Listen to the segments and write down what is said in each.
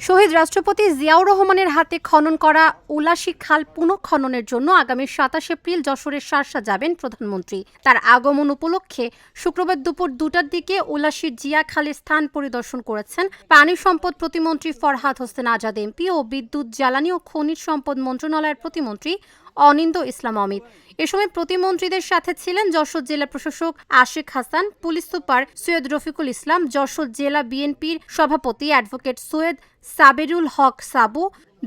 শহীদ রাষ্ট্রপতি জিয়াউর রহমানের হাতে খনন করা উলাশী খাল পুনঃখননের জন্য আগামী ২৭ এপ্রিল যশোরের শার্শা যাবেন প্রধানমন্ত্রী। তার আগমন উপলক্ষে শুক্রবার দুপুর ২টার দিকে উলাশীর জিয়া খালের স্থান পরিদর্শন করেছেন পানি সম্পদ প্রতিমন্ত্রী ফরহাদ হোসেন আজাদ এমপি ও বিদ্যুৎ, জ্বালানি ও খনিজ সম্পদ মন্ত্রণালয়ের প্রতিমন্ত্রী অনিন্দ্য ইসলাম অমিত। এ সময় প্রতিমন্ত্রীদের সাথে ছিলেন যশোর জেলা প্রশাসক আশিক হাসান, পুলিশ সুপার সৈয়দ রফিকুল ইসলাম, যশোর জেলা বিএনপির সভাপতি অ্যাডভোকেট সৈয়দ সাবেরুল হক সাবু,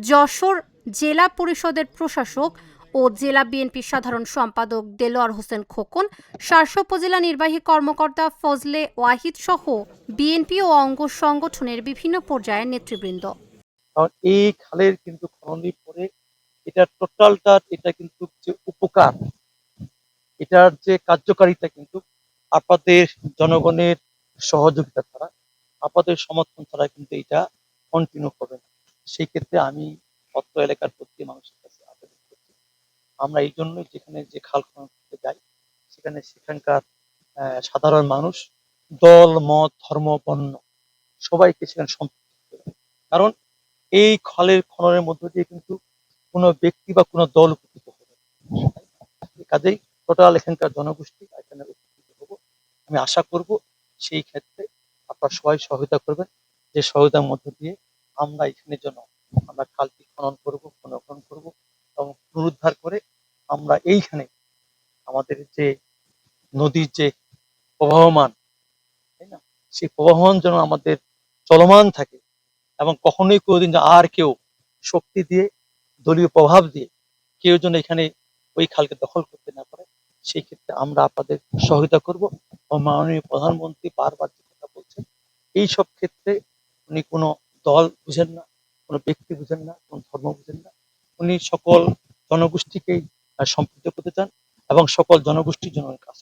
যশোর জেলা পরিষদের প্রশাসক ও জেলা বিএনপির সাধারণ সম্পাদক দেলোয়ার হোসেন খোকন, শার্শা উপজেলা নির্বাহী কর্মকর্তা ফজলে ওয়াহিদ সহ বিএনপি ও অঙ্গ সংগঠনের বিভিন্ন পর্যায়ের নেতৃবৃন্দ। এই খালের কিন্তু খননের পরে এটা টোটালটা এটা কিন্তু যে উপকার, এটার যে কার্যকারিতা কিন্তু আপনাদের জনগণের সহযোগিতা ছাড়া, আপনাদের সমর্থন ছাড়া কিন্তু এটা কন্টিনিউ হবে না। সেই ক্ষেত্রে আমি অত্র এলাকার প্রতি মানুষের কাছে আবেদন করছি, আমরা এই জন্যই যেখানে যে খাল খনন করতে যাই সেখানকার সাধারণ মানুষ দল মত ধর্ম বর্ণ সবাইকে সেখানে সম্পৃক্ত করবে। কারণ এই খালের খননের মধ্য দিয়ে কিন্তু কোনো ব্যক্তি বা কোনো দল উপকৃত হবে না। কাজেই টোটাল এখানকার জনগোষ্ঠী এখানে উপকৃত হবো। আমি আশা করব সেই ক্ষেত্রে আপনারা সবাই সহায়তা করবেন, যে সহায়তার মধ্য দিয়ে আমরা এখানের জন্য আমরা খালটি খনন করব, পুনঃখনন করব এবং পুনরুদ্ধার করে আমরা এইখানে আমাদের যে নদীর যে প্রবাহমান, তাই না, সেই প্রবাহমান যেন আমাদের চলমান থাকে এবং কখনোই কোনোদিন আর কেউ শক্তি দিয়ে দলীয় প্রভাব দিয়ে কেউ যেন এখানে ওই খালকে দখল করতে না পারে, সেই ক্ষেত্রে আমরা আপনাদের সহায়তা করব। ও মাননীয় প্রধানমন্ত্রী বারবার যে কথা বলছেন, এই সব ক্ষেত্রে উনি কোনো দল বুঝেন না, কোনো ব্যক্তি বুঝেন না, কোনো ধর্ম বুঝেন না। উনি সকল জনগোষ্ঠীকেই সম্পৃক্ত করতে চান এবং সকল জনগোষ্ঠীর জন্য কাজ